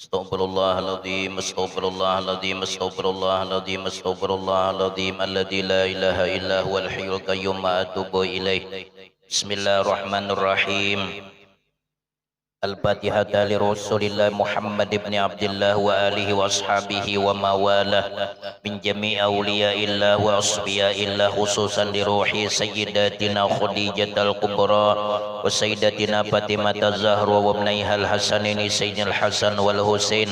Astaghfirullahaladzim, astaghfirullahaladzim, astaghfirullahaladzim, astaghfirullahaladzim, alladzi la ilaha illa huwal hayyul qayyum wa atubu ilaih. Bismillahirrahmanirrahim. Al-Fatihah li Rasulillah Muhammad ibn Abdullah wa alihi wa ashabihi wa mawalah min jami' awliyaillah wa asbiyaillah, khususan li ruhi sayyidatina Khadijatul Kubra wa sayyidatina Fatimah Zahra wa ibnaiha al-Hasanaini Sayyidina al-Hasan wal Husain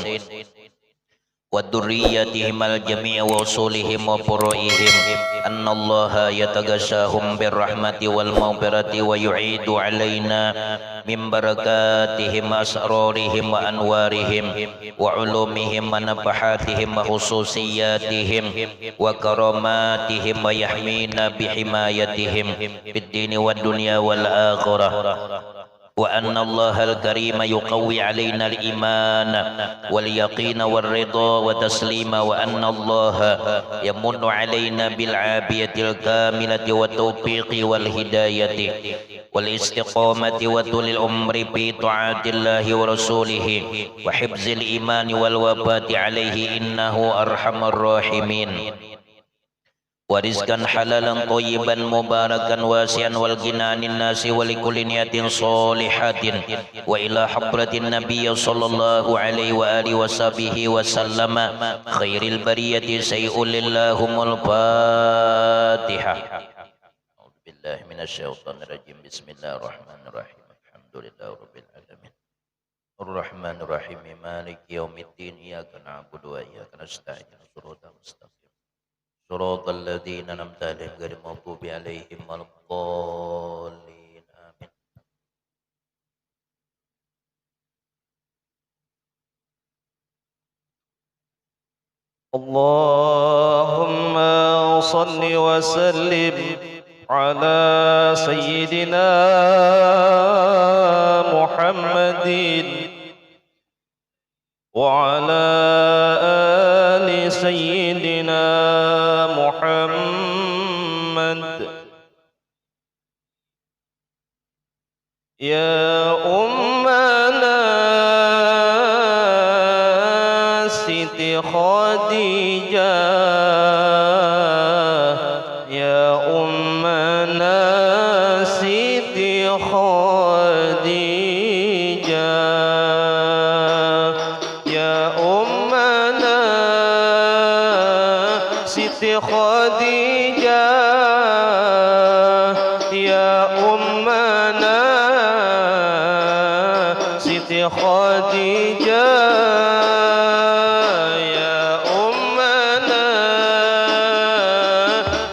wa dzurriyyatihim al-jami' wa usulihim wa furu'ihim, annallaha yataghashahum birrahmati wal maghfirati wa yu'idu alaina min barakatihim asrarihim wa anwarihim wa ulumihim wa nafahatihim wa khususiyatihim wa karamatihim wa yahmina bihimayatihim fid dini wad dunya wal akhirah. وأن الله الكريم يقوي علينا الإيمان واليقين والرضا والتسليم، وأن الله يمن علينا بالعافية الكاملة والتوفيق والهداية والاستقامة وطول العمر في طاعة الله ورسوله وحفظ الإيمان والوفاة عليه، إنه أرحم الراحمين. Warizkan halalan thayyiban mubarakan wasi'an wal ginanin nasi wa likulli niyatin solihatin wa ila habratin nabiy sallallahu alaihi wa alihi wa sahbihi wa sallama khairil bariyati sayyidillahumul Fatihah. A'udzu billahi minasyaitonir rajim. Bismillahirrahmanirrahim. Alhamdulillahi rabbil alamin. Arrahmanir rahim. Maliki yaumiddin. Iyyaka na'budu wa iyyaka nasta'in. Shiratal mustaqim. صراط الذين أنعمت عليهم غير المغضوب عليهم ولا الضالين آمين. اللهم صل وسلم على سيدنا محمد وعلى آل سيدنا محمد. يا أمنا سيدي خديجة، يا أمنا سيدي خديجة، يا أمنا سيدي خديجة، يا أمنا سيدي خديجة، يا أمنا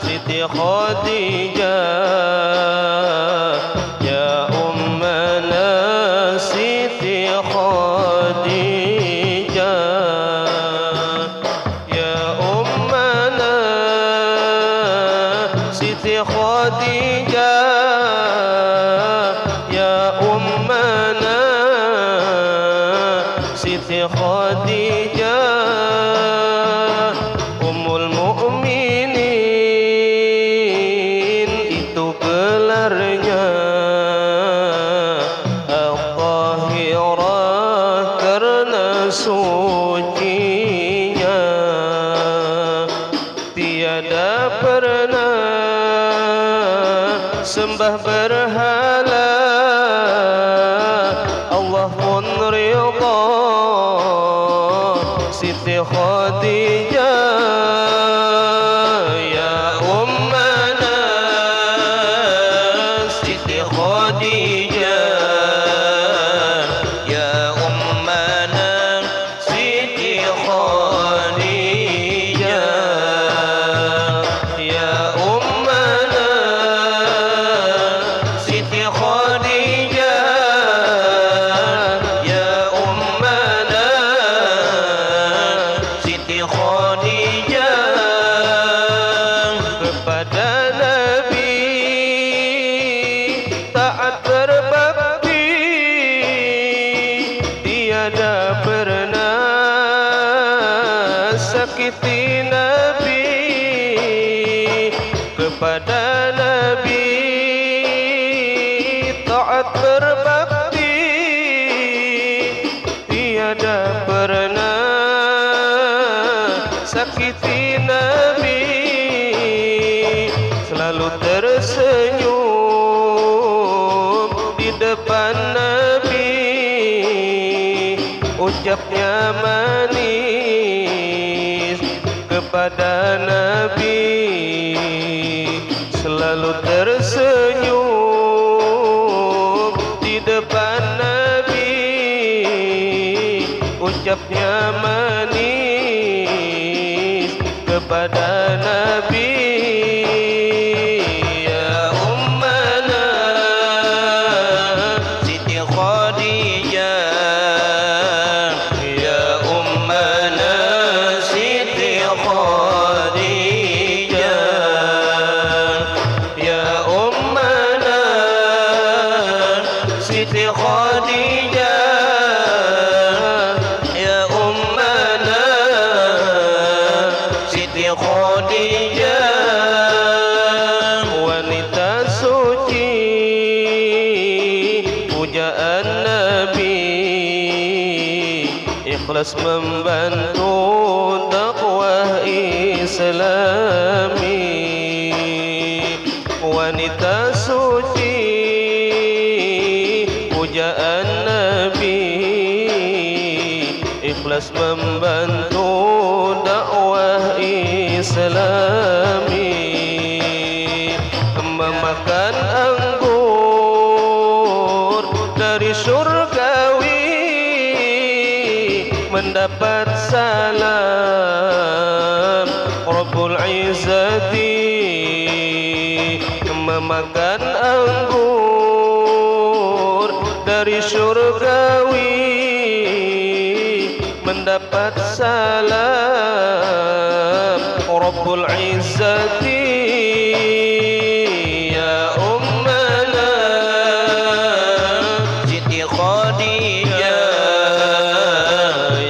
سيدي خديجة، يا أمنا سيدي خديجة، يا أمنا سيدي خديجة، يا أمنا سيدي خديجة، أم المؤمinin itu gelarnya, Al-Tahirah karena sucinya, tiada pernah sembah berhala, Allah pun ridha. Siti Khadijah, ya ummana Siti Khadijah, ya ummana Siti Khadijah, ya ummana Siti Khadijah, ya ummana Siti Khadijah. Kepada Nabi taat berbakti, tiada pernah sakiti Nabi. Kepada Nabi taat berbakti, tiada pernah selalu tersenyum di depan Nabi, ucapnya manis kepada Nabi, selalu tersenyum di depan Nabi, ucapnya manis kepada Nabi. Ya ummana Siti Khadijah, ya ummana Siti Khadijah, ya ummana Siti Khadijah, ya ummana Siti Khadijah. Wanita suci pujaan Nabi, ikhlas membantu dakwah Islami. Wanita suci pujaan Nabi, ikhlas membantu dakwah Islami. Memakan anggur dari surgawi, mendapat salam Rabbul Izzati. Memakan anggur dari surgawi, mendapat salam Rabbul Izzati. Ya ummana Siti Khadijah,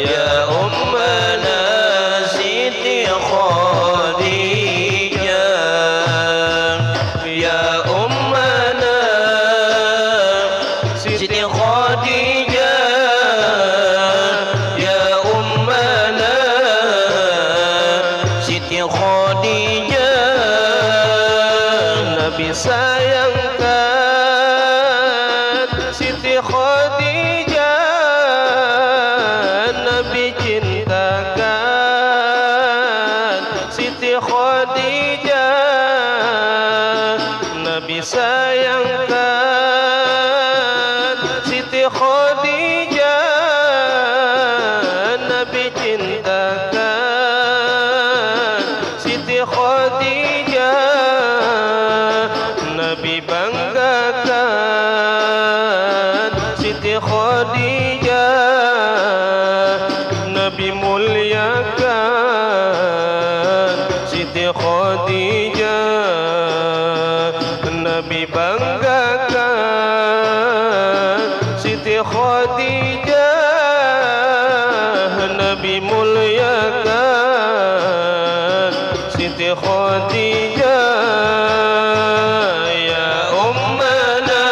ya ummana Siti Khadijah, ya ummana Siti Khadijah, ya ummana Siti Khadijah. Nabi sayangkan Siti Khadijah, Nabi cintakan Siti Khadijah, Nabi sayangkan Siti Khadijah, Nabi cintakan Siti Khadijah, Nabi banggakan Siti Khadijah, Nabi muliakan Siti Khadijah, Nabi banggakan Siti Khadijah, Nabi muliakan Siti Khadijah. Ya ummana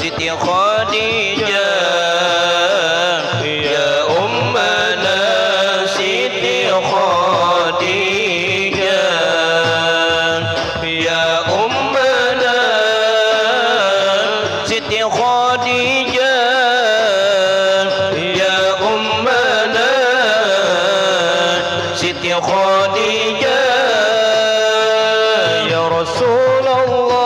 Siti Khadijah, ya ummana Siti Khadijah, ya ummana Siti Khadijah, ya ummana Siti Khadijah. Ya Rasulullah,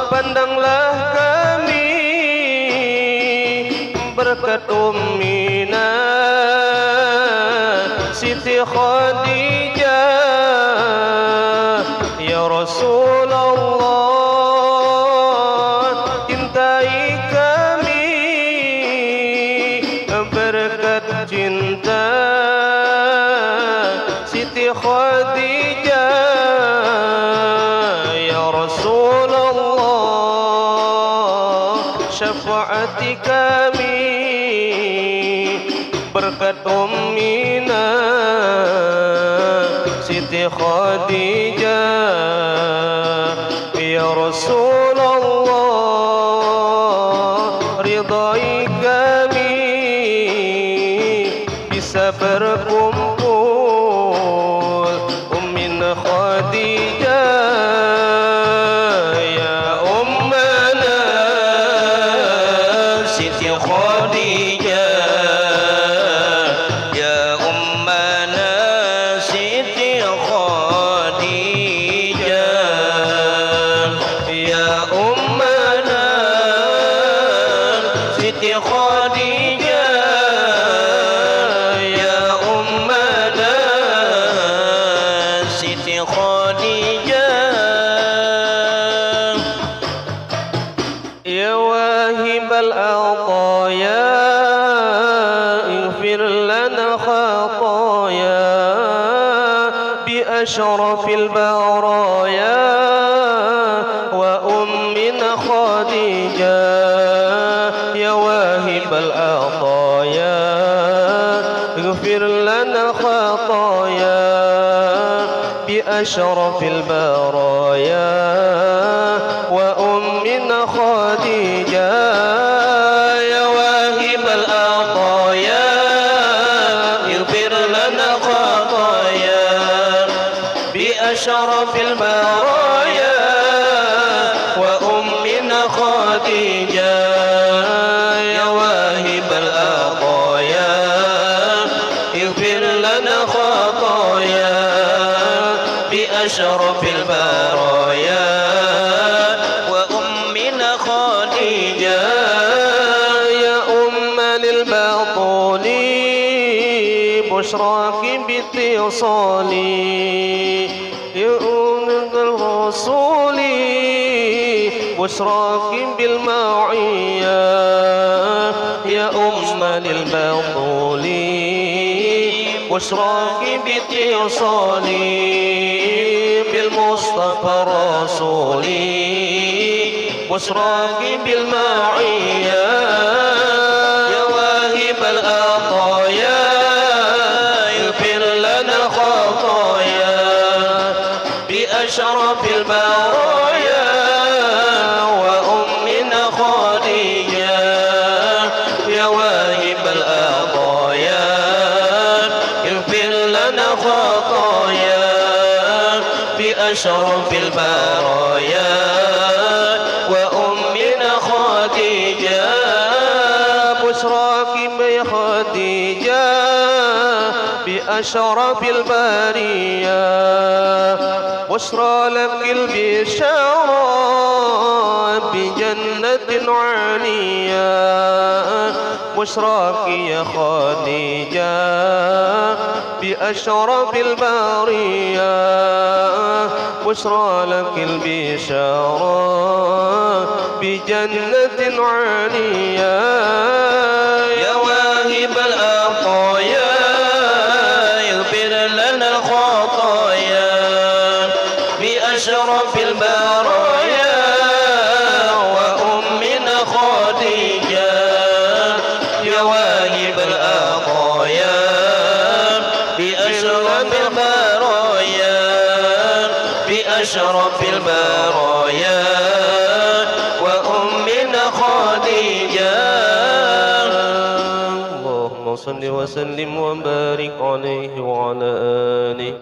pandanglah kami berkat ummina Siti Khadijah. Ya Rasulullah, cintai kami berkat cinta Siti Khadijah. Ya Rasulullah, syafaati kami berkat ummina Siti Khadijah. Ya Rasulullah, ridai kami bisa berkumpul ummin بأشرف البرايا وأمنا خديجة يا واهب العطايا اغفر لنا خطايا بأشرف البرايا وأمنا خديجة يا واهب العطايا اغفر لنا خطايا بأشرف البرايا وأمنا خديجة يا واهب العطايا اغفر لنا خطايا بأشرف البرايا وأمنا خديجة يا أم للبطول بشراك باتصالي يا أم الرسول بشراك بالمعية يا أم للبطول بشراك باتصالي بالمصطفى رسولي بشراك بالمعية يا واهب العطايا اغفر لنا خطايا بأشرف البرايا وأمنا خديجة يا واهب العطايا اغفر لنا خطايا بأشرف البرايا وأمنا خديجة بشراك يا خديجة بأشرف البرية بشرى لك البشارة بجنة عالية بشراك يا خديجة بأشرف البرية بشرى لك البشارة بجنة عالية يا واهب العطايا اغفر لنا الخطايا بأشرف البرايا وأمنا خديجة يا واهب العطايا بأشرف البرايا بأشرف البرايا وأمنا خديجة اللهم صل وسلم وبارك عليه وعلى آله.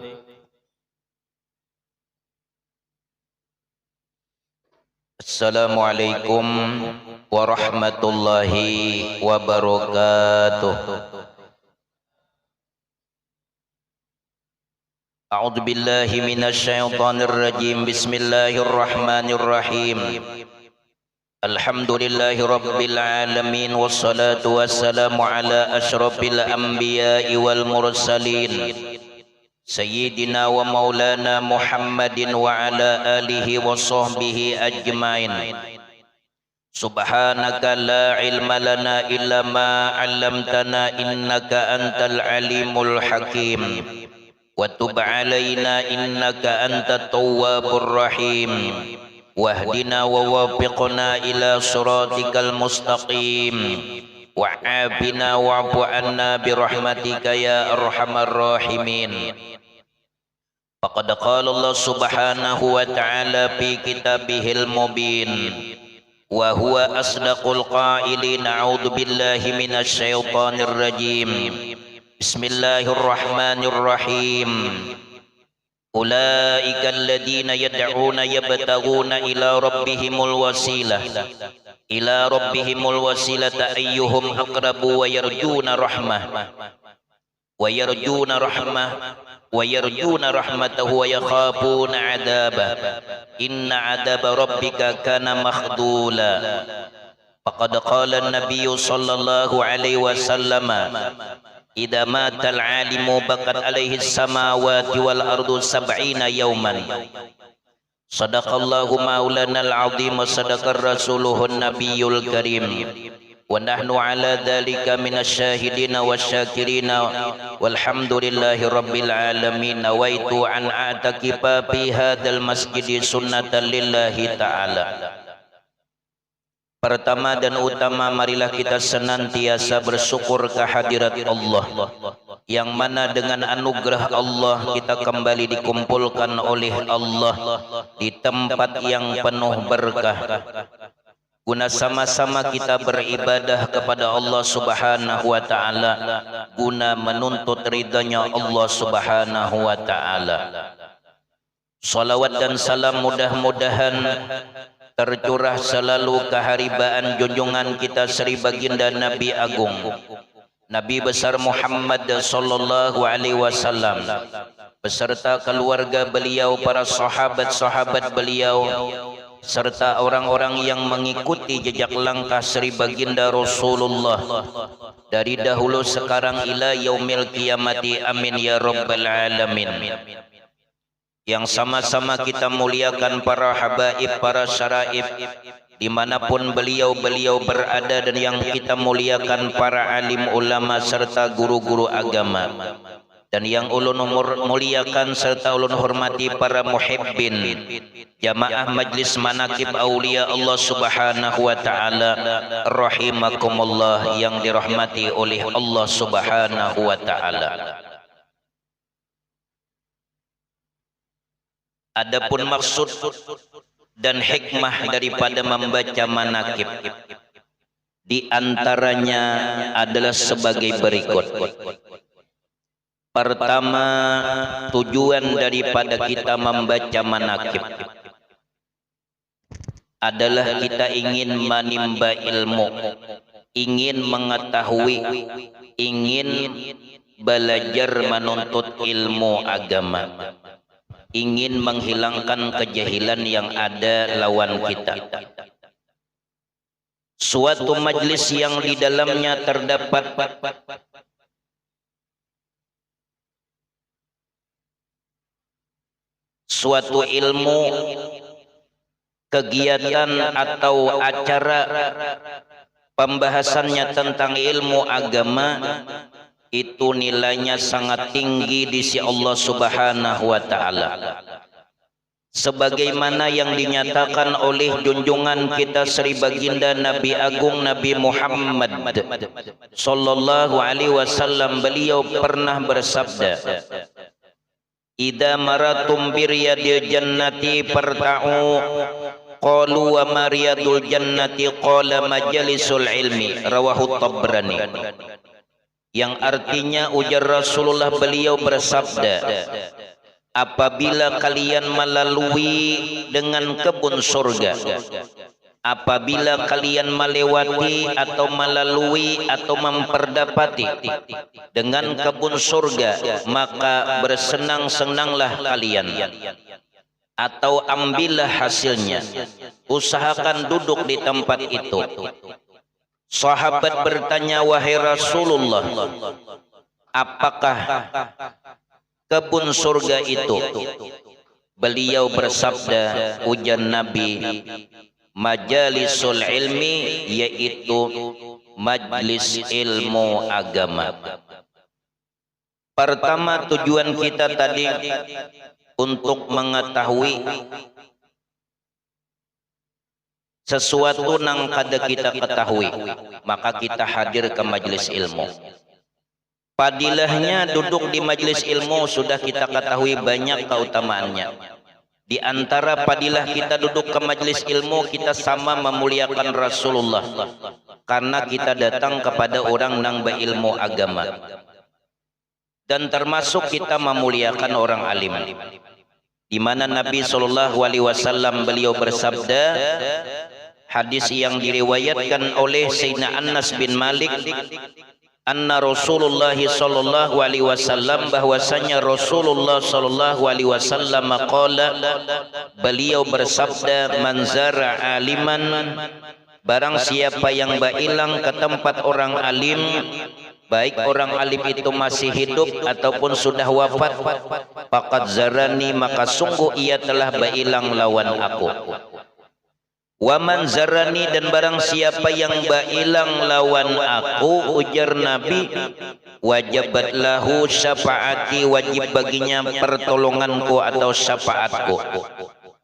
Assalamualaikum warahmatullahi wabarakatuh. A'udzu billahi minasy syaithanir rajim. Bismillahirrahmanirrahim. Alhamdulillahi rabbil alamin wassalatu wassalamu ala asyrafil anbiya'i wal mursalin Sayyidina wa maulana Muhammadin wa ala alihi wa sahbihi ajmain. Subhanaka la ilma lana illa ma 'allamtana innaka antal alimul hakim. Wa tub 'alaina innaka antat tawwabur rahim. Wahdina wa wafiqna ila siratikal mustaqim. Wa'afina wa'fu anna birahmatika ya arhamar rahimin. Faqad qala Allah subhanahu wa ta'ala fi kitabihil mubin wa huwa asdaqul qailin. A'udzu billahi minasy syaithanir rajim. Bismillahirrahmanirrahim. Ulaika alladziina yad'una yabtaghuna ila rabbihimul wasilah ayyuhum aqrabu wa yarjuna rahmatahu wa yakhafuna 'adzabah. Inna 'adzaba rabbika kana makhdula. Faqad qala an-nabiyyu sallallahu alaihi wasallam, idza matal 'alimu bakat alaihi as-samawati wal ardu 70 yawman. Sadaqallahu maulana al-'azim wa sadaqar rasuluhun nabiyyul karim. wa nahnu ala dzalika minasyahidina wasyakirina walhamdulillahi rabbil alamin. Nawaitu an a'takifa fi hadzal masjid sunnatan lillahi ta'ala. Pertama dan utama, marilah kita senantiasa bersyukur kehadirat Allah, yang mana dengan anugerah Allah kita kembali dikumpulkan oleh Allah di tempat yang penuh berkah, guna sama-sama kita beribadah kepada Allah Subhanahu wa ta'ala, guna menuntut ridhanya Allah Subhanahu wa ta'ala. Salawat dan salam mudah-mudahan tercurah selalu keharibaan junjungan kita Sri Baginda Nabi Agung, Nabi besar Muhammad sallallahu alaihi wasallam, beserta keluarga beliau, para sahabat-sahabat beliau, serta orang-orang yang mengikuti jejak langkah Sri Baginda Rasulullah dari dahulu sekarang ila yaumil qiyamati, amin ya rabbal alamin. Yang sama-sama kita muliakan para habaib, para syaraib dimanapun beliau-beliau berada, dan yang kita muliakan para alim ulama serta guru-guru agama, dan yang ulun muliakan serta ulun hormati para muhibbin jamaah majlis manakib aulia Allah Subhanahu wa ta'ala rahimakumullah, yang dirahmati oleh Allah Subhanahu wa ta'ala. Adapun maksud dan hikmah daripada membaca manakib, di antaranya adalah sebagai berikut. Pertama, tujuan daripada kita membaca manakib adalah kita ingin menimba ilmu, ingin mengetahui, ingin belajar menuntut ilmu agama, ingin menghilangkan kejahilan yang ada lawan kita. Suatu majlis yang di dalamnya terdapat suatu ilmu, kegiatan atau acara pembahasannya tentang ilmu agama, itu nilainya sangat tinggi di sisi Allah Subhanahu wa ta'ala, sebagaimana yang dinyatakan oleh junjungan kita Sri Baginda Nabi Agung Nabi Muhammad sallallahu alaihi wasallam. Beliau pernah bersabda, idza maratum biryadil jannati farta'u, qalu wa mariyadul jannati, qala majalisul ilmi, rawahu Tabrani. Yang artinya, ujar Rasulullah, beliau bersabda, apabila kalian melalui dengan kebun surga, apabila kalian melewati atau melalui atau memperdapati dengan kebun surga, maka bersenang-senanglah kalian atau ambillah hasilnya, usahakan duduk di tempat itu. Sahabat bertanya, wahai Rasulullah, apakah kebun surga itu? Beliau bersabda, ujar Nabi, majalisul ilmi, yaitu majlis ilmu agama. Pertama, tujuan kita tadi untuk mengetahui sesuatu nang kada kita ketahui, maka kita hadir ke majlis ilmu. Padilahnya duduk di majlis ilmu sudah kita ketahui banyak keutamaannya. Di antara padilah kita duduk ke majlis ilmu, kita sama memuliakan Rasulullah, karena kita datang kepada orang nang berilmu agama, dan termasuk kita memuliakan orang alim, di mana Nabi sallallahu alaihi wasallam beliau bersabda, hadis yang diriwayatkan oleh Sayyidina Anas bin Malik, anna Rasulullah sallallahu alaihi wasallam, bahwasanya Rasulullah sallallahu alaihi wasallam qala, beliau bersabda, man zara aliman, barang siapa yang bailang ke tempat orang alim, baik orang alim itu masih hidup ataupun sudah wafat, faqad zarani, maka sungguh ia telah bailang lawan aku. Wa man zarani, dan barang siapa yang bailang lawan aku, ujar Nabi, wajabat lahu syafaati, wajib baginya pertolonganku atau syafaatku.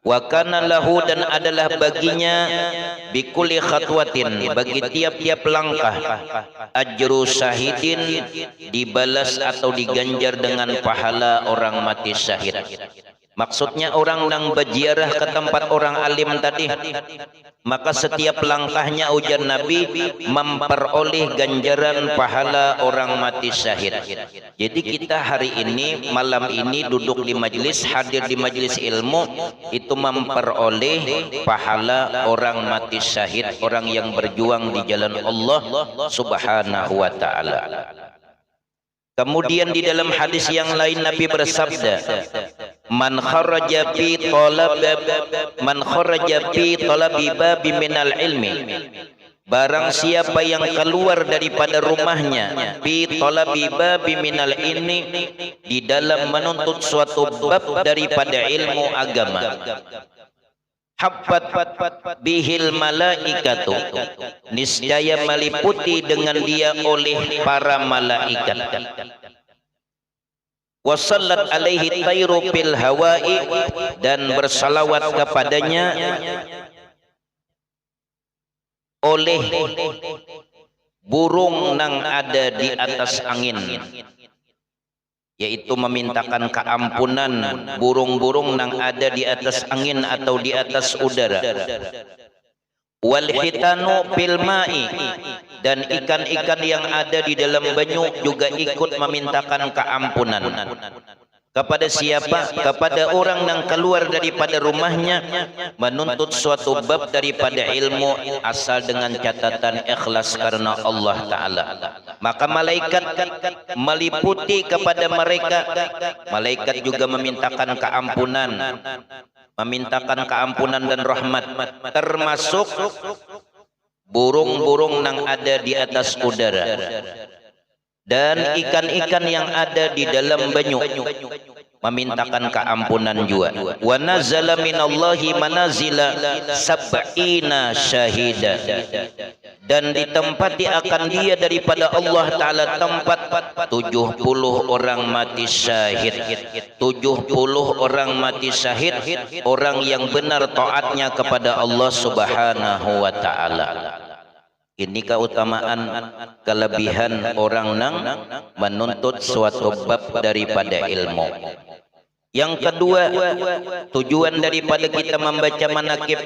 Wa kana lahu, dan adalah baginya bikulli khatwatin, bagi tiap-tiap langkah, ajru syahidin, dibalas atau diganjar dengan pahala orang mati syahid. Maksudnya orang yang berziarah ke tempat orang alim tadi, maka setiap langkahnya, ujar Nabi, memperoleh ganjaran pahala orang mati syahid. Jadi kita hari ini, malam ini duduk di majlis, hadir di majlis ilmu, itu memperoleh pahala orang mati syahid, orang yang berjuang di jalan Allah Subhanahu wa ta'ala. Kemudian di dalam hadis yang lain Nabi bersabda, man kharaja fi talabi babi minal ilmi, barang siapa yang keluar daripada rumahnya, fi talabi babi minal ilmi, di dalam menuntut suatu bab daripada ilmu agama, habbat bihil malaikatu, niscaya meliputi dengan dia oleh para malaikat, wasallat alaihi tayru fil hawai, dan bersalawat kepadanya oleh burung nang ada di atas angin, yaitu memintakan keampunan burung-burung nang ada di atas angin atau di atas udara. Wal hitanu fil ma'i, dan ikan-ikan yang ada di dalam banyu juga ikut memintakan keampunan. Kepada siapa? Kepada orang yang keluar daripada rumahnya menuntut suatu bab daripada ilmu, asal dengan catatan ikhlas karena Allah Ta'ala. Maka malaikat meliputi kepada mereka. Malaikat juga memintakan keampunan, dan rahmat, termasuk burung-burung yang ada di atas udara dan ikan-ikan yang ada di dalam banyu, memintakan keampunan juga. Wa nazala minallahi manazila sab'ina syahida, dan ditempati akan dia daripada Allah Ta'ala tempat 70 orang mati syahid. 70 orang mati syahid, orang yang benar taatnya kepada Allah Subhanahu wa Ta'ala. Ini keutamaan, kelebihan orang nang menuntut suatu bab daripada ilmu. Yang kedua, tujuan daripada kita membaca manaqib,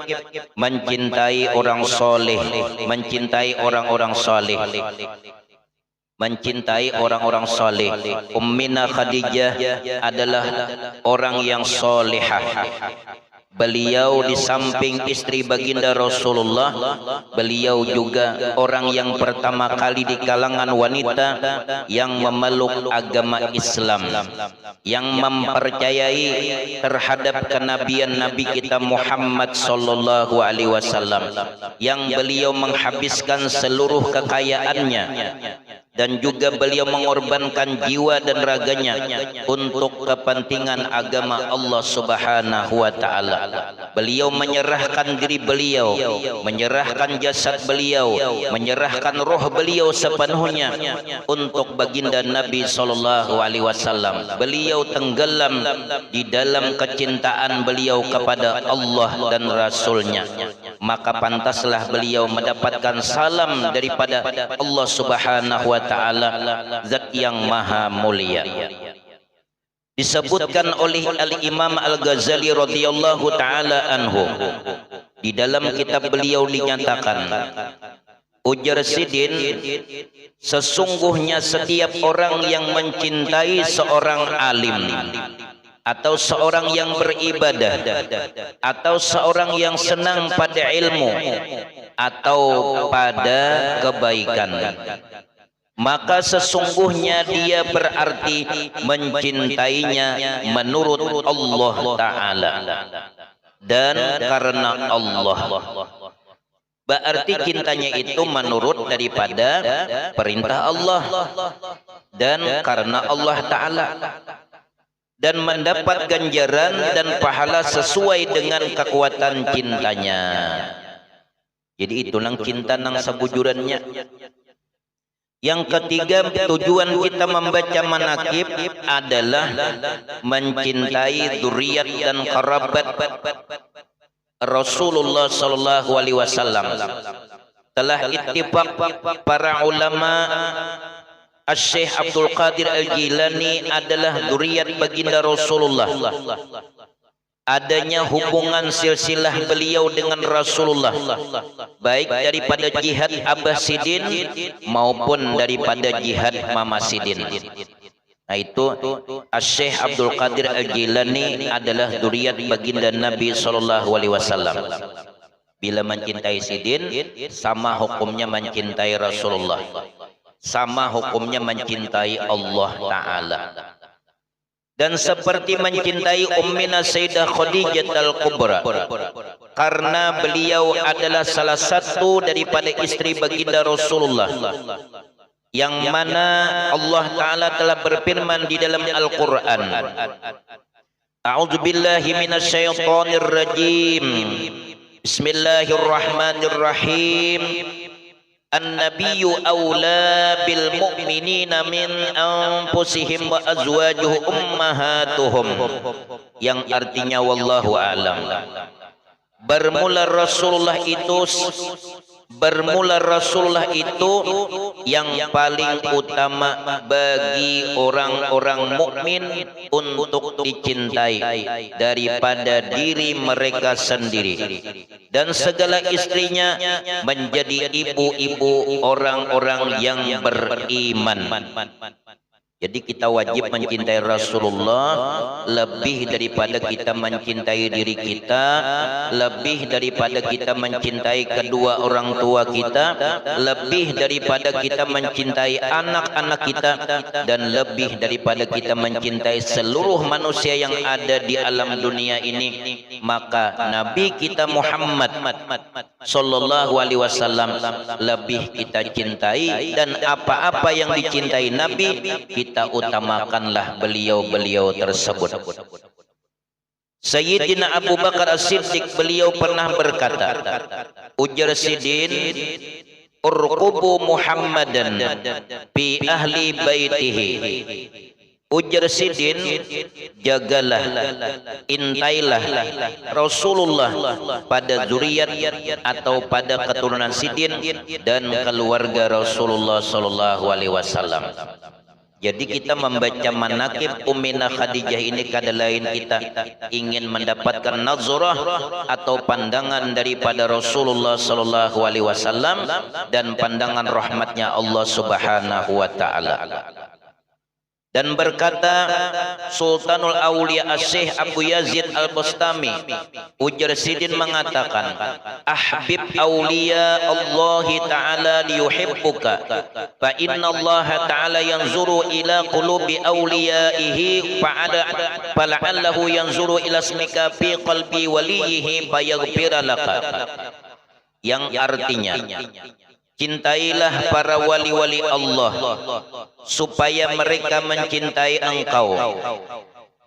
mencintai orang soleh, mencintai orang-orang soleh, mencintai orang-orang soleh. Ummina Khadijah adalah orang yang solehah. Beliau di samping istri baginda Rasulullah, beliau juga orang yang pertama kali di kalangan wanita yang memeluk agama Islam, yang mempercayai terhadap kenabian Nabi kita Muhammad sallallahu alaihi wasallam, yang beliau menghabiskan seluruh kekayaannya dan juga beliau mengorbankan jiwa dan raganya untuk kepentingan agama Allah Subhanahu wa Ta'ala. Beliau menyerahkan diri beliau, menyerahkan jasad beliau, menyerahkan roh beliau sepenuhnya untuk baginda Nabi sallallahu alaihi wasallam. Beliau tenggelam di dalam kecintaan beliau kepada Allah dan Rasulnya. Maka pantaslah beliau mendapatkan salam daripada Allah Subhanahu wa Ta'ala, zat yang maha mulia. Disebutkan oleh Al-Imam Al-Ghazali radhiyallahu ta'ala anhu, di dalam kitab beliau dinyatakan, ujar Sidin, sesungguhnya setiap orang yang mencintai seorang alim, atau seorang yang beribadah, atau seorang yang senang pada ilmu atau pada kebaikan, maka sesungguhnya dia berarti mencintainya menurut Allah Ta'ala dan karena Allah. Berarti cintanya itu menurut daripada perintah Allah dan karena Allah Ta'ala, dan mendapat ganjaran dan pahala sesuai dengan kekuatan cintanya. Jadi itu nang cinta nang sabujurannya. Yang ketiga, tujuan kita membaca manakib adalah mencintai dzurriyyat dan kerabat Rasulullah sallallahu alaihi wasallam. Telah ittifaq para ulama, Syekh Abdul Qadir Al-Jilani adalah dzurriyyat baginda Rasulullah. Adanya hubungan silsilah beliau dengan Rasulullah, baik daripada jihad Abbasidin maupun daripada jihad Mamasidin. Nah itu Syekh Abdul Qadir Al-Jilani adalah dzurriyyat baginda Nabi sallallahu alaihi wasallam. Bila mencintai Sidin, sama hukumnya mencintai Rasulullah, sama hukumnya mencintai Allah Ta'ala. Dan seperti mencintai Ummina Sayyidah Khadijah Al-Kubra, karena beliau adalah salah satu daripada istri baginda Rasulullah, yang mana Allah Ta'ala telah berfirman di dalam Al-Quran, A'udzubillahi minasyaitonir rajim, Bismillahirrahmanirrahim. An-nabiyyu awla bil mu'minina min anfusihim wa azwajuhu ummahatuhum, yang artinya wallahu a'lam. Bermula Rasulullah itu yang paling utama bagi orang-orang mukmin untuk dicintai daripada diri mereka sendiri, dan segala istrinya menjadi ibu-ibu orang-orang yang beriman. Jadi kita wajib mencintai Rasulullah lebih daripada kita mencintai diri kita, lebih daripada kita mencintai kedua orang tua kita, lebih daripada kita mencintai anak-anak kita, dan lebih daripada kita mencintai seluruh manusia yang ada di alam dunia ini. Maka Nabi kita Muhammad sallallahu alaihi wasallam lebih kita cintai, dan apa-apa yang dicintai Nabi kita utamakanlah beliau-beliau tersebut. Sayyidina Abu Bakar As-Siddiq beliau pernah berkata, ujar Sidin, urqubu Muhammadan fi ahli baitihi. Ujar Sidin, jagalah, intailah Rasulullah pada zuriat atau pada keturunan Sidin dan keluarga Rasulullah sallallahu alaihi wasallam. Jadi kita membaca manakib Ummina Khadijah ini kada lain kita ingin mendapatkan nazarah atau pandangan daripada Rasulullah sallallahu alaihi wasallam dan pandangan rahmatnya Allah Subhanahu wa taala. Dan berkata Sultanul Aulia Syekh Abu Yazid Al-Bustami, ujar Sidin mengatakan, ahbib aulia Allah Ta'ala liyuhibbuka, fa inna Allah Ta'ala yanzuru ila qulubi auliyaihi fala'allahu yanzuru ila ismika fi qalbi waliyihi fayaghfira laka. Yang artinya, cintailah para wali-wali Allah supaya mereka mencintai engkau,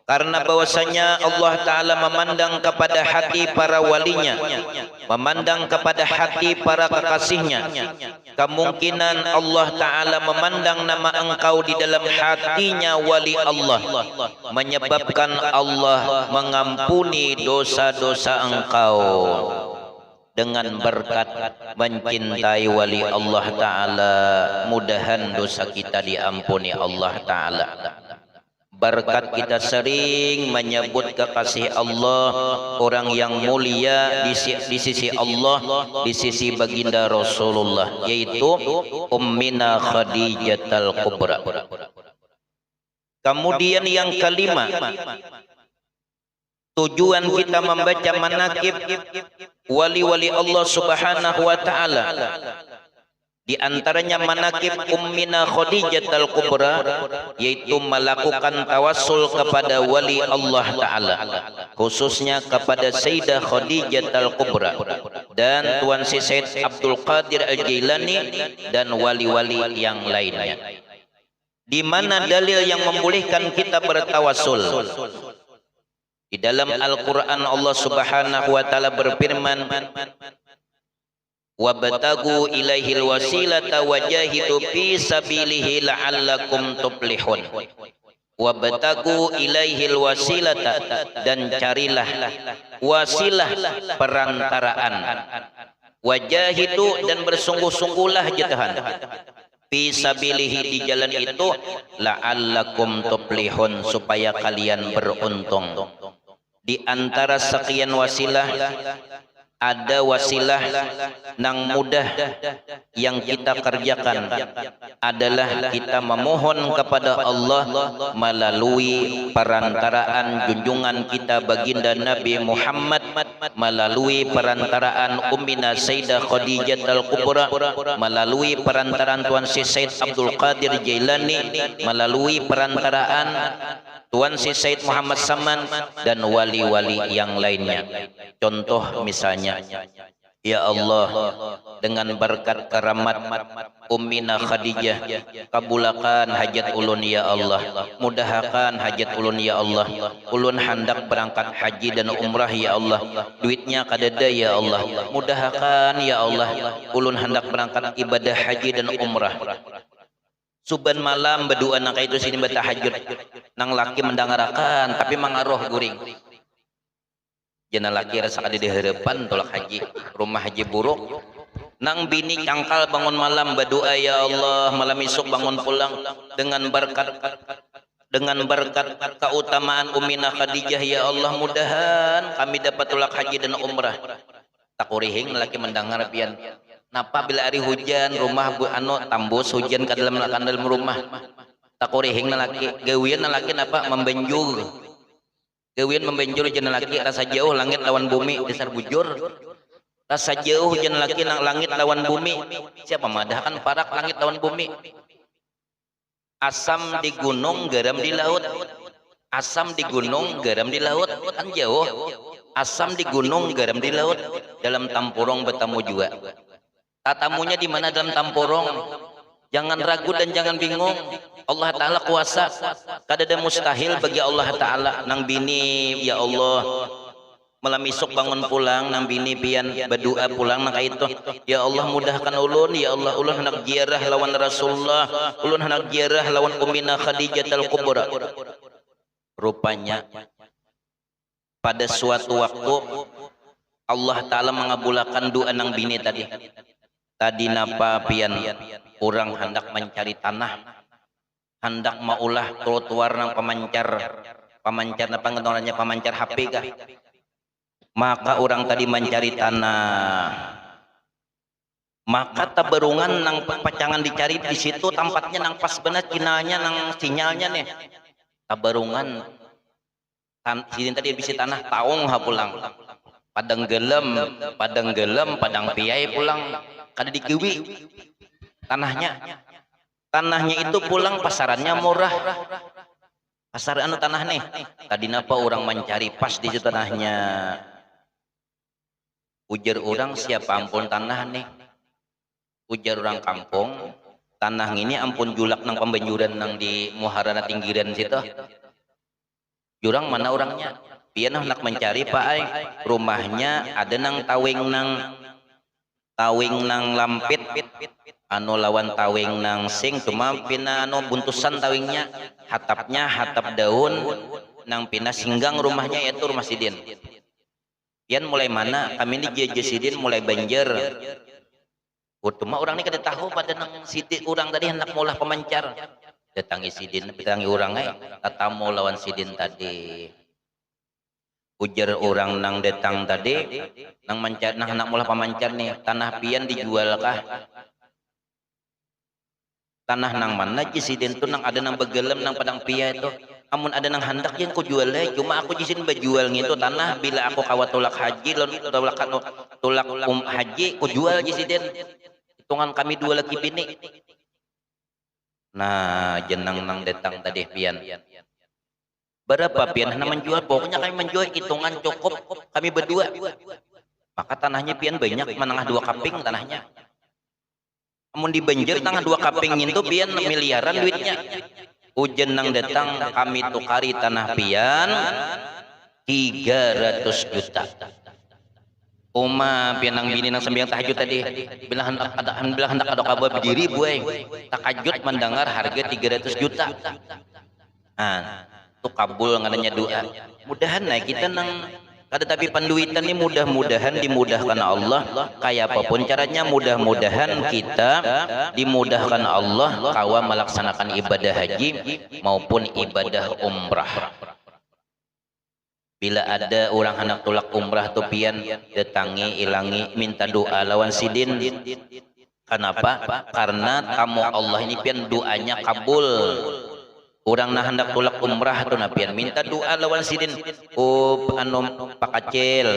karena bahwasanya Allah Ta'ala memandang kepada hati para walinya, memandang kepada hati para kekasihnya. Kemungkinan Allah Ta'ala memandang nama engkau di dalam hatinya wali Allah, menyebabkan Allah mengampuni dosa-dosa engkau dengan berkat mencintai wali Allah Ta'ala. Mudahan dosa kita diampuni Allah Ta'ala. Berkat kita sering menyebut kekasih Allah, orang yang mulia di sisi Allah, di sisi baginda Rasulullah, yaitu Ummina Khadijah Al-Kubra. Kemudian yang kelima, tujuan kita membaca manakib wali-wali Allah Subhanahu wa taala, di antaranya manakib Ummina Khadijah Al-Kubra, yaitu melakukan tawassul kepada wali Allah Ta'ala, khususnya kepada Sayyidah Khadijah Al-Kubra dan Tuan Si Said Abdul Qadir Al-Jilani dan wali-wali yang lainnya. Di mana dalil yang membolehkan kita bertawassul? Di dalam Al-Quran Allah Subhanahu wa taala berfirman, wabtagu ilaihil wasilata wajahidu fi sabilihi la'allakum tuflihun. Wabtagu ilaihil wasilata, dan carilah wasilah perantaraan, wajahidu, dan bersungguh-sungguhlah jitahan, fi sabilihi, di jalan itu, la'allakum tuflihun, supaya kalian beruntung. Di antara sekian wasilah ada wasilah nang mudah yang kita kerjakan adalah kita memohon kepada Allah melalui perantaraan junjungan kita baginda Nabi Muhammad, melalui perantaraan Ummina Sayyidah Khadijah Al-Kubra, melalui perantaraan Tuan Si Said Abdul Qadir Jailani, melalui perantaraan Tuan Si Said Muhammad Saman, dan wali-wali yang lainnya. Contoh misalnya, ya Allah, dengan berkat keramat Ummina Khadijah, kabulakan hajat ulun ya Allah, mudahkan hajat ulun ya Allah, ulun hendak berangkat haji dan umrah ya Allah, duitnya kadada ya Allah, mudahkan ya Allah, ulun hendak berangkat ibadah haji dan umrah. Suban malam berdoa nak itu sini bertahajud, nang laki mendangarakan tapi mangaroh guring. Jana laki rasa ada di harapan tolak haji, rumah haji buruk. Nang bini cangkal bangun malam berdoa ya Allah, malam esok bangun pulang dengan berkat keutamaan Ummina Khadijah ya Allah, mudahan kami dapat tolak haji dan umrah. Tak kurihing laki mendengar pian. Napa bila hari hujan rumah tambus hujan ke dalam rumah. Tak kurihing laki gawian laki napa membenjur. Gawian membenjur jeung laki rasa jauh langit lawan bumi dasar bujur. Rasa jauh jeung laki nang langit lawan bumi. Siapa madahkan parak langit lawan bumi. Asam di gunung, garam di laut. Asam di gunung, garam di laut. Kan jauh. Asam di gunung, garam di laut. Dalam tampurong bertemu juga. Tatamunya di mana dalam tampurong? Jangan ragu dan jangan bingung. Allah Ta'ala kuasa. Kadada mustahil bagi Allah Ta'ala. Nang bini ya Allah, malam esok bangun pulang nang bini pian berdoa pulang nang itu, ya Allah mudahkan ulun, ya Allah ulun hendak ziarah lawan Rasulullah, ulun hendak ziarah lawan Ummina Khadijah Al-Kubra. Rupanya pada suatu waktu Allah Ta'ala mengabulkan doa nang bini tadi. Tadi napa pian orang hendak mencari tanah, hendak maulah trotoar nang pemancar apa ngetonannya pemancar HP kah? Maka orang tadi mencari tanah, maka taberungan nang pacangan dicari di situ tempatnya nang pas benar kinanya nang sinyalnya nih taberungan sini tadi bisi tanah taung ha pulang padang gelem padang piai pulang kada dikiwi tanahnya itu pulang pasarannya murah. Pasar anu tanah nih tadi napa orang mencari pas di situ tanahnya. Ujar orang siapa ampun tanah nih, ujar orang kampung tanah ini ampun julak nang pembenjuran nang di Muharana Tinggiran situ. Jurang mana orangnya? Pian nak mencari Pak Ai, rumahnya ada nang tawing nang lampit anu lawan tawing nang sing cuma pina anu buntusan tawingnya hatapnya hatap daun nang pina singgang rumahnya yaitu rumah sidin. Pian mulai mana kami ini Sidin mulai banjir. Cuma orang ini kada tahu pada nang sidin orang tadi hendak mulah pemancar. Datangi sidin, datangi orang ai tatamu lawan sidin tadi. Ujar orang nang datang tadi, nang mancar, nang hendak mulah pemancar nih, tanah pian dijual kah? Tanah nang mana sidin tuh nang ada nang begelem nang padang pia itu. Amun ada nang hendak yang ku jual cuma aku jisin berjual gitu tanah bila aku kawat tolak haji tolak haji ku jual jisin hitungan kami dua laki bini. Nah jenang nang datang tadi pian berapa pian hendak menjual, pokoknya kami menjual hitungan cukup kami berdua. Maka tanahnya pian banyak menengah 2 kaping tanahnya. Amun di banjir tengah 2 kaping itu pian miliaran duitnya. Hujan nang datang kami tukari tanah pian 300 juta. Uma pianang bini nang sembiang tahajud tadi bilang hendak ada kabar berdiri buai takajud mendengar harga 300 juta. Itu kabul ngadanya doa. Mudahan naik kita nang kada tapi panduitan ini mudah-mudahan dimudahkan Allah kayak apapun caranya, mudah-mudahan kita dimudahkan Allah kawa melaksanakan ibadah haji maupun ibadah umrah. Bila ada orang hendak tulak umrah tu pian datangi ilangi minta doa lawan sidin. Kenapa? Karena tamu Allah ini pian doanya kabul. Orang nah hendak tulak umrah tu na pian minta doa lawan sidin. Pak Kacil,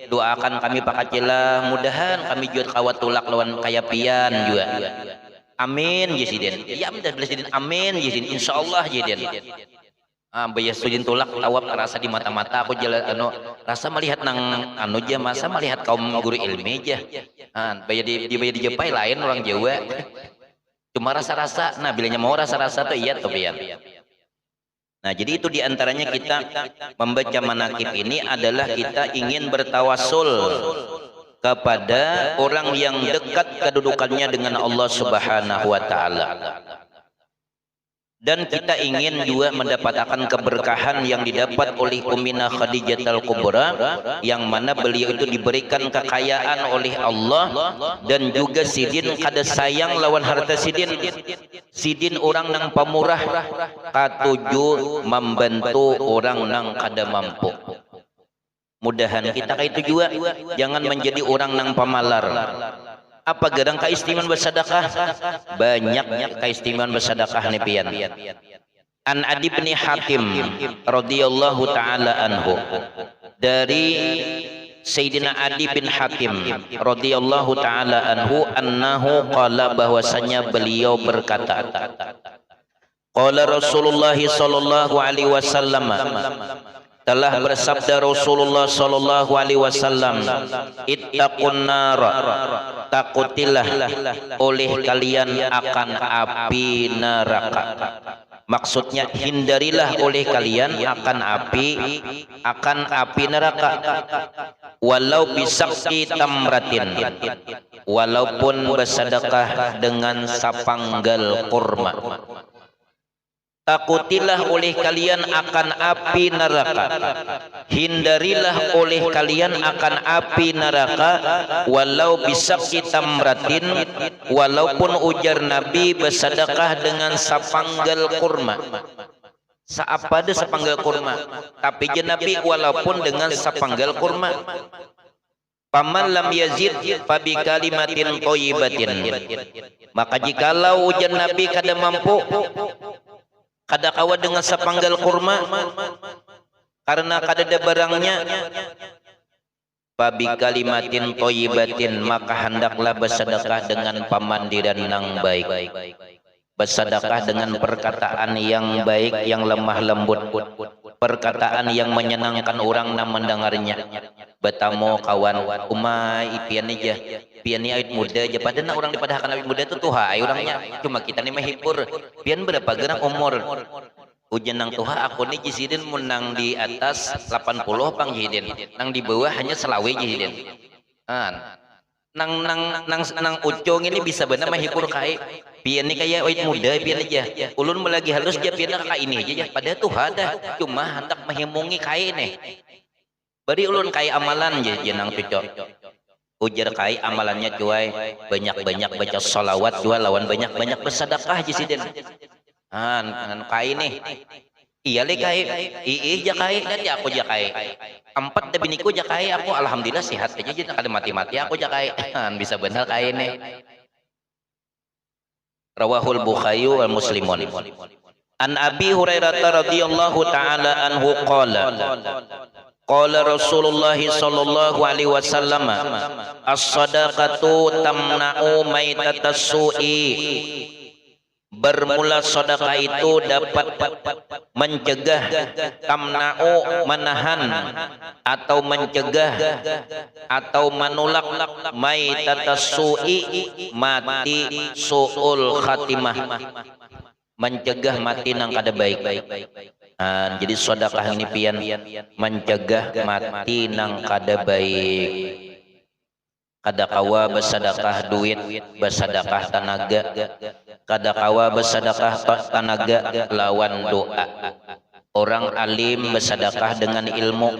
doakan kami Pak Kacil lah, mudahan kami juga kawat tulak lawan kaya pian juga. Amin ya sidin. Ya minta sidin amin ya sidin, insyaallah ya sidin. Bayar sujin tulak tawab rasa di mata-mata aku jalan rasa melihat nang aja masa melihat kaum guru ilmu aja. Bayar bayar di Jepai lain orang Jawa. Cuma rasa-rasa. Nah bilanya mau rasa-rasa tuh iya tuh pian. Nah jadi itu diantaranya kita membaca manakib ini adalah kita ingin bertawasul kepada orang yang dekat kedudukannya dengan Allah Subhanahu wa taala. Dan kita ingin juga mendapatkan keberkahan yang didapat oleh Ummina Khadijatul Kubra, yang mana beliau itu diberikan kekayaan oleh Allah, dan juga sidin kada sayang lawan harta sidin. Sidin orang nang pamurah, katuju membantu orang nang kada mampu. Mudahan kita kayak itu juga jangan menjadi orang nang pamalar. Apa gadang keistimewaan bersedekah? Banyak keistimewaan bersedekah nih pian. An Adi bin Hatim radhiyallahu taala anhu, dari Sayyidina Adi bin Hatim radhiyallahu taala anhu annahu qala, bahwasanya beliau berkata, qala Rasulullah sallallahu alaihi wasallam, telah bersabda Rasulullah sallallahu alaihi wasallam, ittaqun nar, takutilah oleh kalian akan api neraka. Maksudnya hindarilah oleh kalian akan api neraka. Walau bisaqi tamratin, walaupun bersedekah dengan sapanggal kurma. Takutilah oleh kalian akan api neraka, hindarilah oleh kalian akan api neraka, walau bisaqi tamratin, walaupun ujar Nabi bersedekah dengan sapanggal kurma. Seapa ada sapanggal kurma, tapi je Nabi walaupun dengan sapanggal kurma. Paman lam yazid fabi kalimatin thayyibatin, maka jikalau ujar Nabi kada mampu, kada kawa dengan sapanggal kurma karena kada ada barangnya, fabi kalimatin thayyibatin, maka hendaklah bersedekah dengan pamandiran nang baik, bersedekah dengan perkataan yang baik, yang lemah lembut, perkataan yang menyenangkan orang nang mendengarnya. Betamu kawan umai pian aja, pian ni awit muda aja, padahal orang dipadahkan awit muda itu tuha ay orangnya, cuma kita ni mahibur. Pian berapa gerang umur ujian nang tuha, aku ni jisidin menang di atas 80 pang jihidin, nang di bawah hanya selawe jihidin. Nang ucong ini bisa benar mahibur kai. Pian ni kayak awit muda pian aja, ulun melagi halus dia pian kakak ini aja, padahal tuha dah, cuma hendak mahimungi kai nih. Bari ulun kai amalan je jenang tucok. Ujar kai amalannya cuai banyak-banyak baca salawat dua lawan banyak-banyak bersedekah je sidin. Kai nih. Iya le kai, ja kai dan ya aku ja kai. 4 da biniku ja kai, aku alhamdulillah sehat aja je kada mati-mati aku ja kai. Bisa benar kai nih. Rawahul Bukhari wal Muslimun. An Abi Hurairah radhiyallahu taala anhu qala, qala Rasulullah sallallahu alaihi wasallam, as-sadaqatu tamna'u maitatas su'i. Bermula sedekah itu dapat mencegah, tamna'u menahan atau mencegah atau menolak, maitatas su'i mati su'ul khatimah, mencegah mati nang kada baik. Jadi sedekah ini pian mencegah mati nang kada baik. kadakawa bersedekah duit, bersedekah tenaga, kadakawa bersedekah tenaga lawan doa. Orang alim bersedekah dengan ilmu,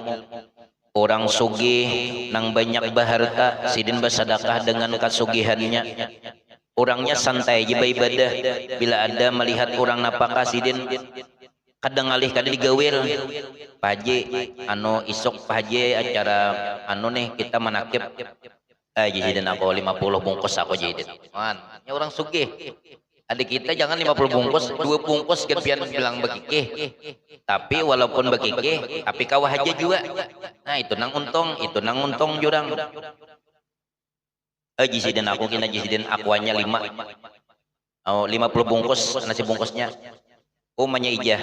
orang sugih nang banyak berharta sidin bersedekah dengan kasugihannya. Orangnya santai aja beribadah, bila ada melihat orang napakah sidin kadang alih kada digawil. Pak Haji anu isuk Pak Haji acara anu nih kita menakib jadin aku 50 bungkus aku jadin man ya orang sugih. Adik kita jangan 50 bungkus 2 bungkus kan pian bilang bekikih, tapi walaupun bekikih tapi kawah aja juga. Nah itu nang untung jurang. Jadin aku kena jadin akuannya 50 bungkus nasi bungkusnya umanya ijah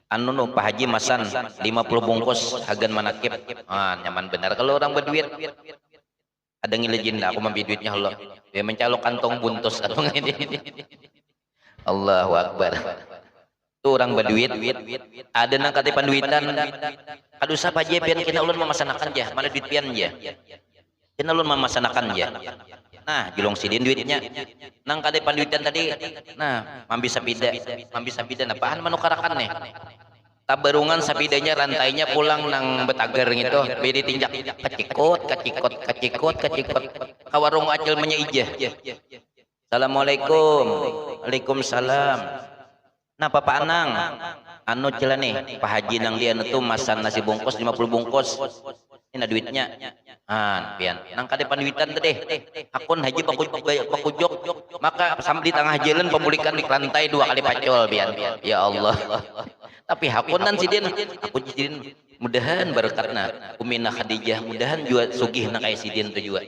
anu nu Pak Haji masan 50 bungkus hagan manakib. Nyaman benar kalau orang berduit. Ada ngilejin aku mampi duitnya Allah dia mencalok kantong buntus atau ini. Allahu Akbar. Tuh orang berduit ada nang katipan duitan aduh siapa aja pian kena ulun memasanakan jah mana duit pian jah kena ulun memasanakan jah. Nah julung sidin duitnya nang katipan duitan tadi nah mambi sapida apaan manukarakan nih tabarungan sapidanya rantainya pulang nang betagar gitu bedi tinjak kacikot kawarung acil menyeijah. Assalamualaikum. Waalaikumsalam. Nah Papa Anang anu cila nih Pak Haji nang dia tuh masan nasi bungkus 50 bungkus ini duitnya pian nang kadipan duitan teh akun Haji pakujok maka sambil di tengah jalan pemulikan di lantai 2 kali pacol pian ya Allah. Tapi hakunan sidin aku sidin mudahan berkatna Uminah Khadijah mudahan juga sugih na kaya sidin tu juga.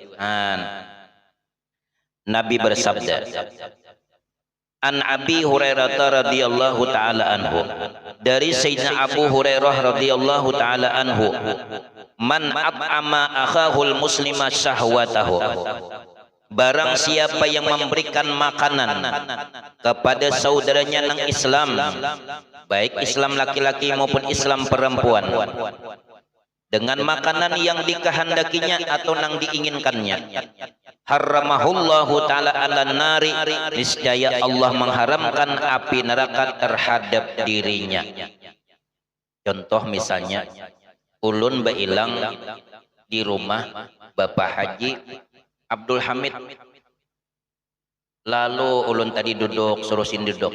Nabi bersabda An Abi Hurairah radhiyallahu taala anhu, dari Sayyidina Abu Hurairah radhiyallahu taala anhu, man at'ama akhahul muslima syahwatahu, barang siapa yang memberikan makanan kepada saudaranya nang Islam, baik Islam laki-laki maupun Islam perempuan, dengan makanan yang dikehendakinya atau nang diinginkannya, haramahullahu ta'ala ala nari, niscaya Allah mengharamkan api neraka terhadap dirinya. Contoh misalnya ulun bailang di rumah Bapak Haji Abdul Hamid, lalu ulun tadi duduk surusin duduk,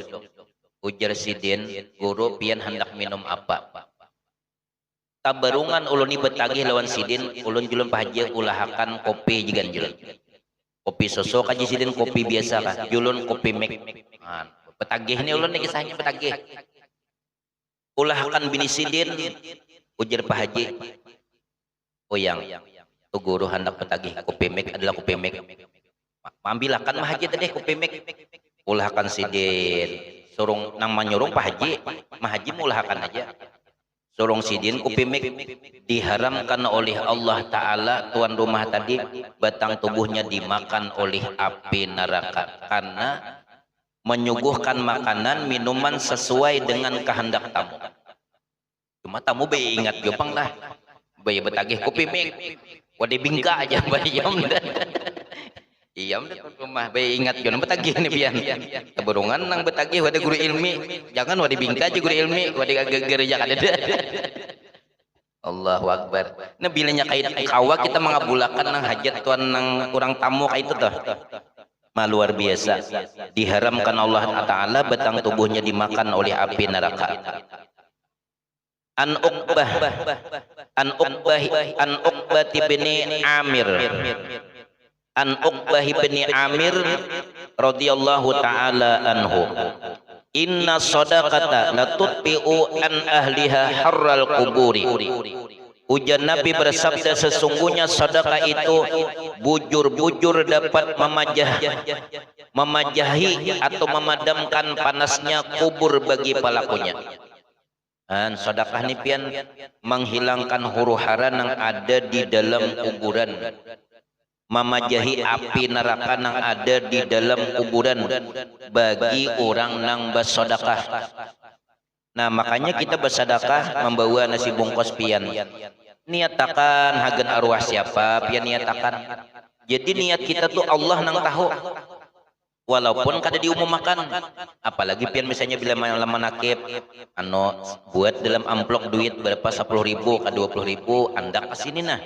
ujar sidin guru pian hendak minum apa, tabarungan ulun betagih lawan sidin ulun julun Pak Haji ulahakan kopi jigan julun kopi susu kaji sidin kopi biasa kah julun kopi mek. Betagih ini ulun nih kisahnya betagih ulahakan bini sidin ujar Pak Haji yang tuh guru hendak betagih kopi mek adalah kopi mek, ambilahkan Pak Haji tadi kopi mek. Ulahakan sidin surung nang manyurung Pak Haji Mah Haji mulahakan aja surung sidin kopi mek diharamkan oleh Allah Ta'ala tuan rumah tadi batang tubuhnya dimakan oleh api neraka karena menyuguhkan makanan minuman sesuai dengan kehendak tamu. Cuma tamu bayi ingat jopang lah bayi betagih kopi mek wadi bingka aja bayi iya rumah bayi ingat jono betagih nih pian keburungan nang betagih wadi guru ilmi jangan wadi bingka aja guru ilmi wadi gereja kadeda. Allahu Akbar. Nah bilanya kayak kawa kita mengabulakan nang hajat tuan nang kurang tamu kayak itu tuh luar biasa diharamkan Allah Ta'ala batang tubuhnya dimakan oleh api neraka. An Uqbah ibni Amir radhiyallahu ta'ala anhu, inna sadaqata latutbi'u an ahliha harral kuburi. Ujar Nabi bersabda sesungguhnya sedekah itu bujur-bujur dapat memajahi atau memadamkan panasnya kubur bagi pelakunya. Dan sedekah ini pian menghilangkan huru-hara yang ada di dalam kuburan, memajahi api neraka yang ada di dalam kuburan bagi orang yang bersedekah. Nah makanya kita bersedekah membawa nasi bungkus pian niatakan hagen arwah siapa pian niatakan Jadi niat kita tuh Allah nang tahu. Walaupun kada diumumkan, apalagi pian misalnya bila malam manakib buat dalam amplop duit berapa 10.000 ke 20.000 anda kesini nah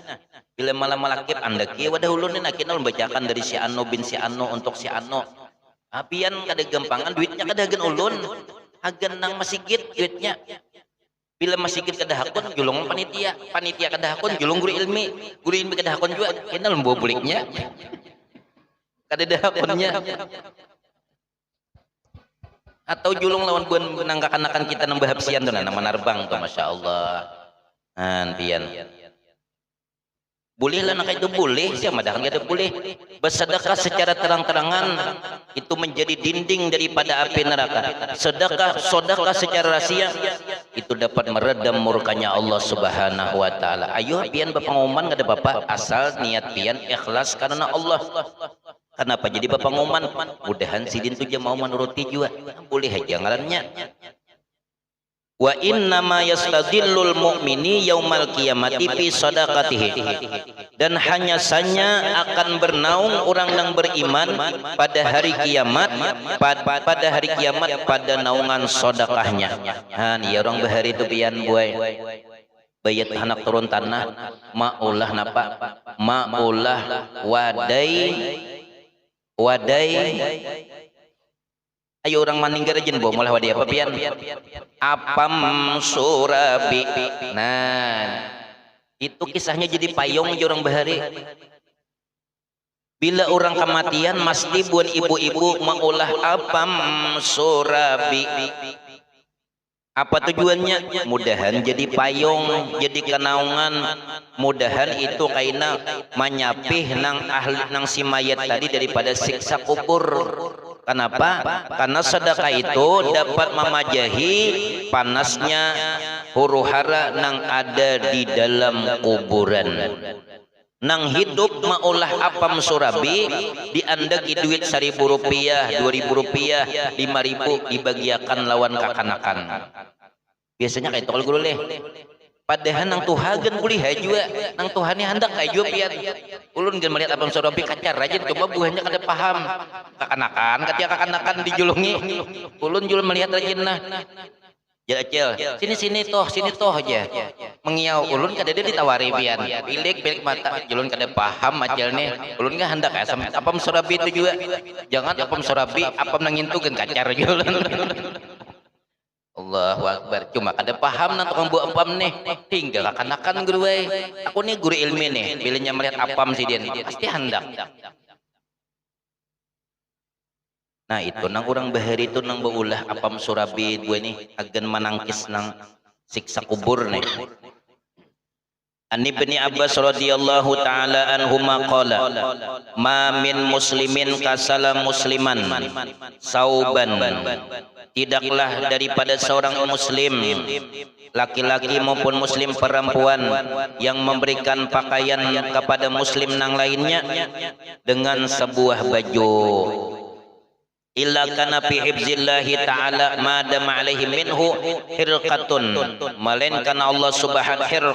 bila malam manakib anda kia wadah ulun nak kita membacakan dari si Ano bin si Ano untuk si Ano pian kada gampangan duitnya kada agan ulun agan nang masigit duitnya bila masigit kada hakun julung panitia kada hakun julung guru ilmi kada hakun juga kita lembu buliknya kada ada hakunnya atau julung lawan buan menangkakan kita nambah habsian tuh nama narbang tuh masya Allah antian boleh lah nak itu boleh siapa dah kada boleh bersedekah secara terang-terangan itu menjadi dinding daripada api neraka sedekah secara rahasia itu dapat meredam murkanya Allah Subhanahu wa taala ayo pian bapangumuman kada apa-apa asal niat pian ikhlas karena Allah. Kenapa jadi bapak ngoman? Mudahan sidin tu dia mau menuruti juga. Boleh aja ngarannya. Wa inna ma yastadillul mu'mini yaumal qiyamati fi sadaqatihi. Dan hanya saja akan bernaung orang yang beriman pada hari kiamat pada naungan sedekahnya. Ya orang bahari itu pian buai. Bayat anak turun tanah maulah napa? Maulah wadai ayo orang maninggar aja boh mulai wadai apa pian apam surabi nah itu kisahnya jadi payung aja orang bahari bila orang kematian mesti buat ibu-ibu mengolah apam surabi apa tujuannya mudahan jadi payung jadi kenaungan mudahan itu kaina menyapih nang ahli nang si mayat tadi daripada siksa kubur. Kenapa? Karena sedekah itu dapat memajahi panasnya huru hara nang ada di dalam kuburan. Nang hidup maulah apam surabi diandagi duit 1.000 rupiah 2.000 rupiah 5.000 dibagiakan lawan kakanakan biasanya kayak tokol guru leh padahal nang tuhagan boleh juga nang tuhani hendak kayak juga pian ulun gen melihat apam surabi kacar rajin coba buahnya kada paham kakanakan dijulungi ulun julun melihat rajin nah ya acel sini toh aja mengiau ulun kada dia ditawari pian bilik mata julun kada paham acel nih ulun enggak hendak asam apam surabi itu juga jangan apam surabi apam nangintu gen kacar julun Allahu Akbar cuma kada paham nang tukang buat apam nih hingga kakanakan guru aku nih guru ilmi nih bilanya melihat apam sidin pasti hendak. Nah itu nang orang bahari itu nang baulah apam surabi gue nih agan manangkis nang siksa kubur nih. An Ibni Abbas radhiyallahu taala anhuma qala ma min muslimin kasala musliman sauban tidaklah daripada seorang muslim laki-laki maupun muslim perempuan yang memberikan pakaian kepada muslim nang lainnya dengan sebuah baju illa kana fi hifzillahi ta'ala ma dama alaihi minhu hirqatun melainkan Allah subhanahu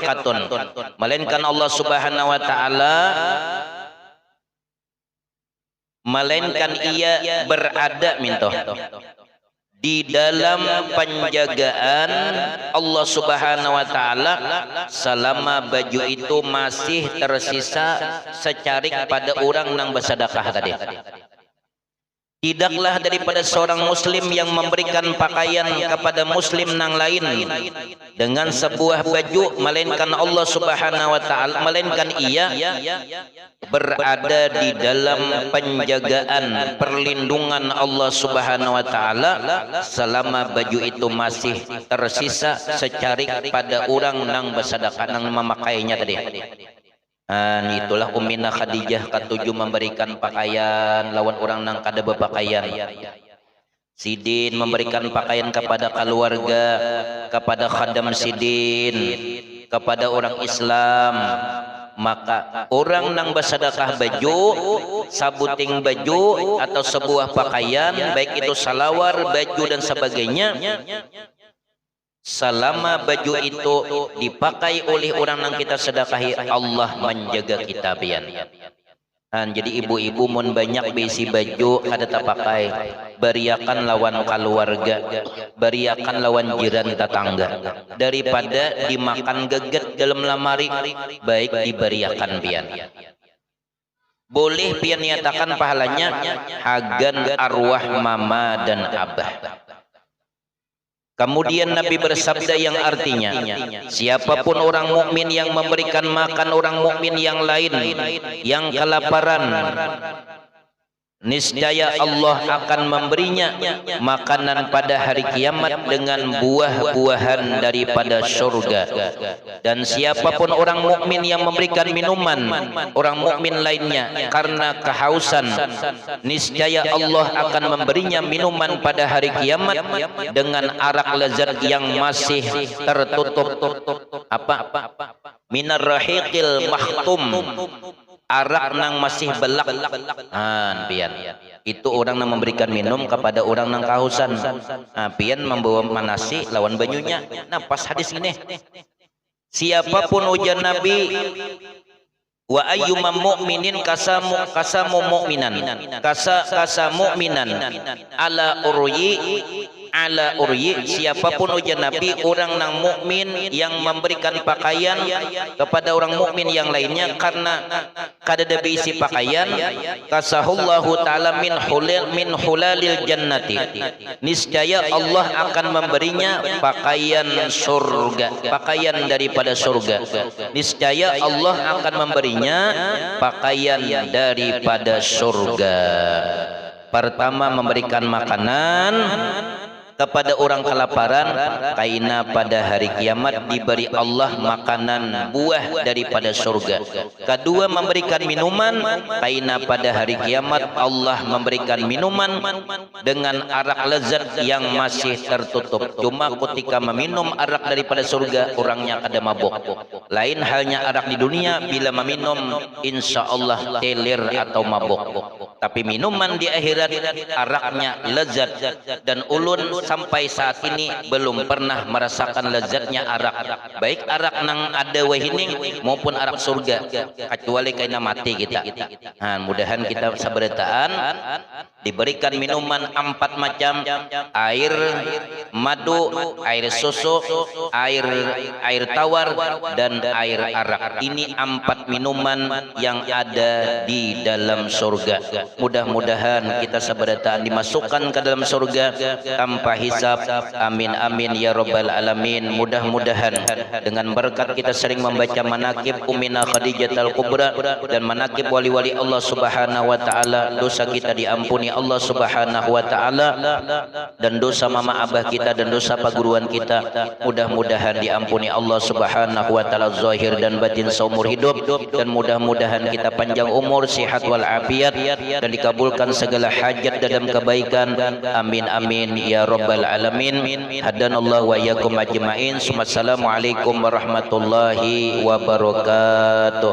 wa ta'ala melainkan ia berada di dalam penjagaan Allah subhanahu wa ta'ala selama baju itu masih tersisa secarik pada orang nang bersedekah tadi. Tidaklah daripada seorang muslim yang memberikan pakaian kepada muslim nang lain dengan sebuah baju melainkan Allah subhanahu wa ta'ala melainkan ia berada di dalam penjagaan perlindungan Allah subhanahu wa ta'ala selama baju itu masih tersisa secarik pada orang nang bersedekah nang memakainya tadi. Itulah Ummina Khadijah ketujuh memberikan pakaian lawan orang nang kada berpakaian. Sidin memberikan pakaian kepada keluarga, kepada khadam sidin, kepada orang Islam. Maka orang nang bersedekah baju, sabuting baju atau sebuah pakaian, baik itu salawar, baju dan sebagainya, selama baju itu dipakai oleh orang yang kita sedekahi, Allah menjaga kita pian. Jadi ibu-ibu mun banyak besi baju kada tak pakai, beriakan lawan keluarga, beriakan lawan jiran tetangga, daripada dimakan geget dalam lamari, baik diberiakan pian. Boleh pian nyatakan pahalanya hagan arwah mama dan abah. Kemudian Nabi bersabda yang artinya, siapapun orang mukmin yang memberikan makan orang mukmin yang lain yang kelaparan, niscaya Allah akan memberinya makanan pada hari kiamat dengan buah-buahan daripada surga. Dan siapapun orang mukmin yang memberikan minuman orang mukmin lainnya karena kehausan, niscaya Allah akan memberinya minuman pada hari kiamat dengan arak lezat yang masih tertutup minar rahiqil mahtum, arak nang masih belak. Pian itu orang yang memberikan minum kepada orang yang kehausan. Pian membawa manasi lawan banyunya. Nah pas hadis ini, siapapun ujar Nabi, wa ayyuma mu'minin kasamu mu'minan mu'minan ala uryi, siapapun ujar Nabi orang nang mukmin yang memberikan pakaian kepada orang mukmin yang lainnya karena kada ada isi pakaian, kasahullahu taala min hulalil jannati, niscaya Allah akan memberinya pakaian surga, pakaian daripada surga. Niscaya Allah akan memberinya pakaian daripada surga. Pertama, memberikan makanan kepada orang kelaparan, kaina pada hari kiamat diberi Allah makanan buah daripada surga. Kedua, memberikan minuman, kaina pada hari kiamat Allah memberikan minuman dengan arak lezat yang masih tertutup. Cuma ketika meminum arak daripada surga orangnya kada mabuk. Lain halnya arak di dunia, bila meminum insya Allah teler atau mabuk. Tapi minuman di akhirat araknya lezat, dan ulun sampai saat ini belum pernah merasakan lezatnya arak, baik arak nang ada wahining maupun arak surga, kecuali kaina mati kita. Mudahan kita sabarataan diberikan minuman 4 macam, air madu, air susu, air tawar, dan air arak. Ini 4 minuman yang ada di dalam surga. Mudah-mudahan kita sabarataan dimasukkan ke dalam surga tanpa hisab. Amin amin ya rabbal alamin. Mudah-mudahan dengan berkat kita sering membaca manaqib Ummina Khadijatul Kubra dan manaqib wali-wali Allah Subhanahu wa taala, dosa kita diampuni Allah Subhanahu wa taala, dan dosa mama abah kita dan dosa paguruan kita mudah-mudahan diampuni Allah Subhanahu wa taala zahir dan batin seumur hidup, dan mudah-mudahan kita panjang umur, sehat wal afiat, dan dikabulkan segala hajat dalam kebaikan. Amin amin ya rabbal alamin. Hadanallahu wa iyyakum ajmain. Assalamualaikum warahmatullahi wabarakatuh.